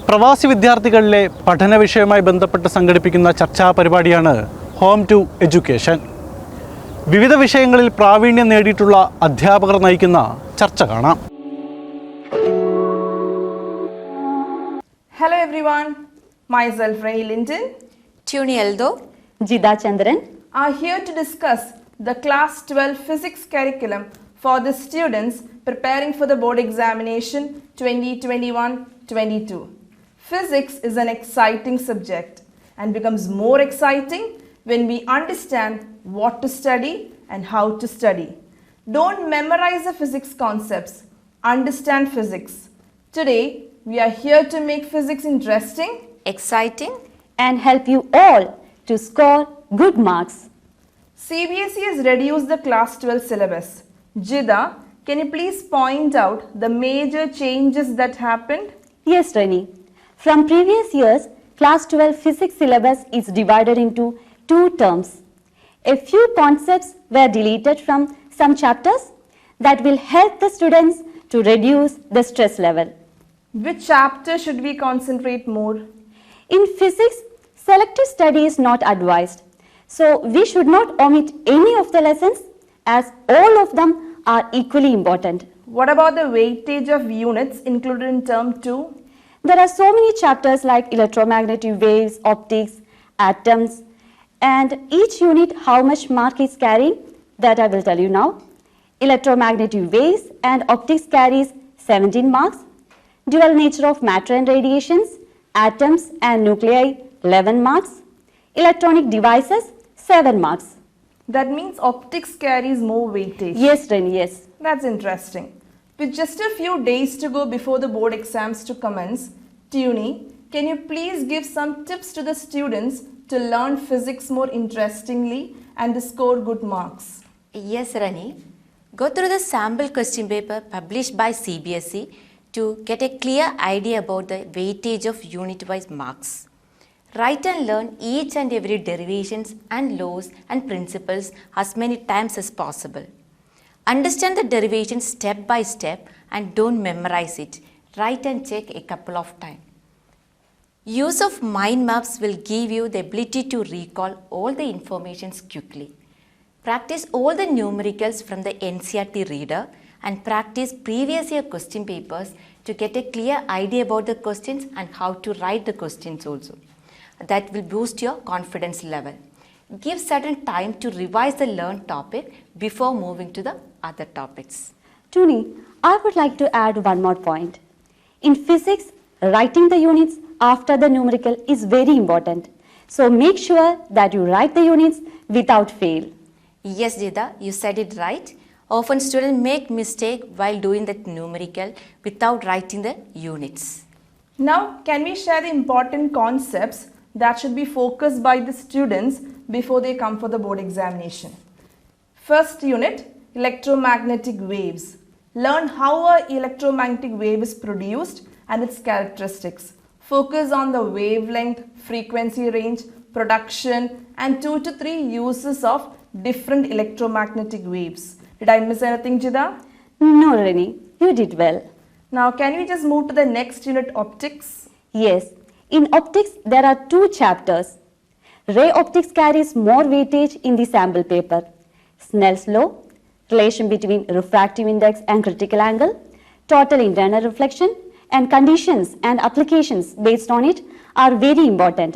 പ്രവാസി വിദ്യാർത്ഥികളിലെ പഠന വിഷയവുമായി ബന്ധപ്പെട്ട് സംഘടിപ്പിക്കുന്ന ചർച്ചാ പരിപാടിയാണ് ഹോം ടു എഡ്യൂക്കേഷൻ. വിവിധ വിഷയങ്ങളിൽ പ്രാവീണ്യം നേടിയിട്ടുള്ള അധ്യാപകർ നയിക്കുന്ന ചർച്ച കാണാം. Hello everyone, myself Ray Linton, Tuni Eldo, Jida Chandran are here to discuss the class 12 physics curriculum for the students preparing for the board examination 2021-22. Physics is an exciting subject and becomes more exciting when we understand what to study and how to study. Don't memorize the physics concepts, understand physics. Today, we are here to make physics interesting, exciting, and help you all to score good marks. CBSE has reduced the class 12 syllabus. Jida, can you please point out the major changes that happened? Yes, Rani. From previous years, class 12 physics syllabus is divided into two terms. A few concepts were deleted from some chapters that will help the students to reduce the stress level. Which chapter should we concentrate more? In physics, selective study is not advised. So we should not omit any of the lessons as all of them are equally important. What about the weightage of units included in term 2? There are so many chapters like electromagnetic waves, optics, atoms, and each unit how much mark is carrying, that I will tell you now. Electromagnetic waves and optics carries 17 marks. Dual nature of matter and radiations, atoms and nuclei 11 marks. Electronic devices 7 marks. That means optics carries more weightage. Yes, Reni, yes. That's interesting. With just a few days to go before the board exams to commence, Tuni, can you please give some tips to the students to learn physics more interestingly and to score good marks? Yes, Rani. Go through the sample question paper published by CBSE to get a clear idea about the weightage of unit-wise marks. Write and learn each and every derivations and laws and principles as many times as possible. Understand the derivation step by step and don't memorize it. Write and check a couple of times. Use of mind maps will give you the ability to recall all the information quickly. Practice all the numericals from the NCERT reader and practice previous year question papers to get a clear idea about the questions and how to write the questions also. That will boost your confidence level. Give certain time to revise the learned topic before moving to the other topics. Tuni, I would like to add one more point. In physics, writing the units after the numerical is very important. So make sure that you write the units without fail. Yes, Jida, you said it right. Often students make mistake while doing that numerical without writing the units. Now, can we share the important concepts that should be focused by the students before they come for the board examination? First unit, electromagnetic waves. Learn how an electromagnetic wave is produced and its characteristics. Focus on the wavelength, frequency range, production and 2 to 3 uses of different electromagnetic waves. Did I miss anything, Jida? No, Reni, you did well. Now, can we just move to the next unit, optics? Yes, in optics there are 2 chapters. Ray optics carries more weightage in the sample paper. Snell's law, relation between refractive index and critical angle, total internal reflection, and conditions and applications based on it are very important.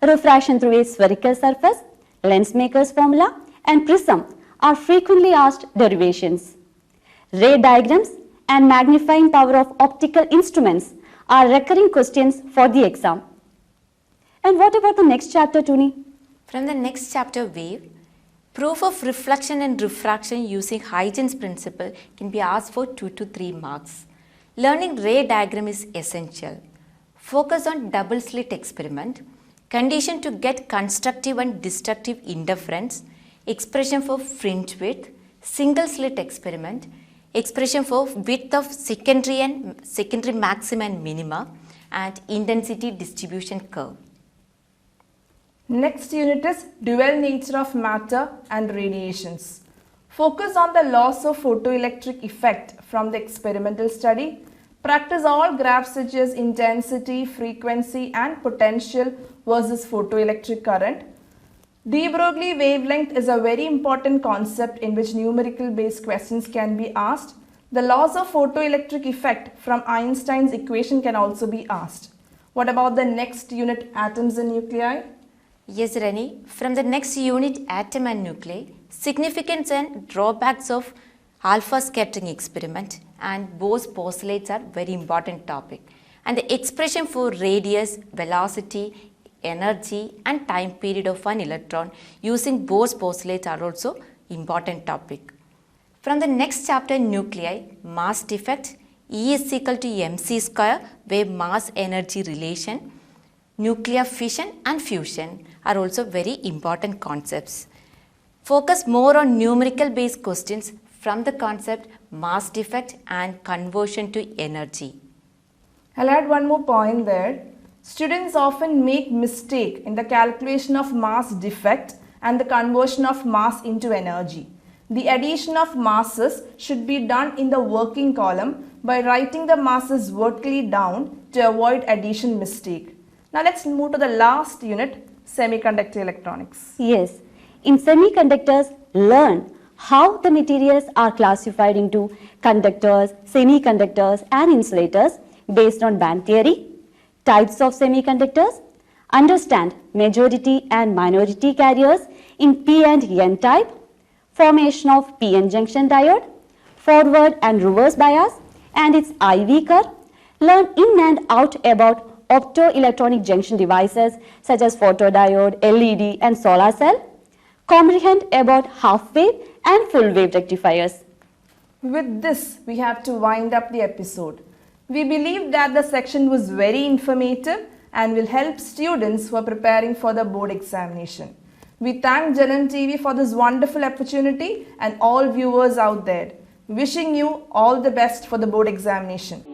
Refraction through a spherical surface, Lensmaker's formula, and prism are frequently asked derivations. Ray diagrams and magnifying power of optical instruments are recurring questions for the exam. And what about the next chapter, Tuni? From the next chapter, wave, proof of reflection and refraction using Huygens principle can be asked for 2 to 3 marks. Learning ray diagram is essential. Focus on double slit experiment, condition to get constructive and destructive interference, expression for fringe width, single slit experiment, expression for width of secondary maxima and minima, and intensity distribution curve. Next unit is dual nature of matter and radiations. Focus on the loss of photoelectric effect from the experimental study, Practice all graphs such as intensity, frequency and potential versus photoelectric current. De Broglie wavelength is a very important concept in which numerical based questions can be asked. The laws of photoelectric effect from Einstein's equation can also be asked. What about the next unit, atoms and nuclei? Yes, Rani. From the next unit, atom and nuclei, significance and drawbacks of alpha scattering experiment and Bose postulates are very important topic. And the expression for radius, velocity, energy and time period of an electron using Bose postulates are also important topic. From the next chapter, nuclei, mass defect, E is equal to mc square, where mass energy relation, nuclear fission and fusion are also very important concepts. Focus more on numerical based questions from the concept mass defect and conversion to energy. I'll add one more point there. Students often make mistake in the calculation of mass defect and the conversion of mass into energy. The addition of masses should be done in the working column by writing the masses vertically down to avoid addition mistake. Now let's move to the last unit, semiconductor electronics. Yes, in semiconductors, learn how the materials are classified into conductors, semiconductors and insulators based on band theory, types of semiconductors, understand majority and minority carriers in P and N type, formation of PN junction diode, forward and reverse bias and its IV curve, learn in and out about optoelectronic junction devices such as photodiode, LED and solar cell, comprehend about half wave and full wave rectifiers. With this, we have to wind up the episode. We believe that the section was very informative and will help students who are preparing for the board examination. We thank Janam TV for this wonderful opportunity and all viewers out there. Wishing you all the best for the board examination.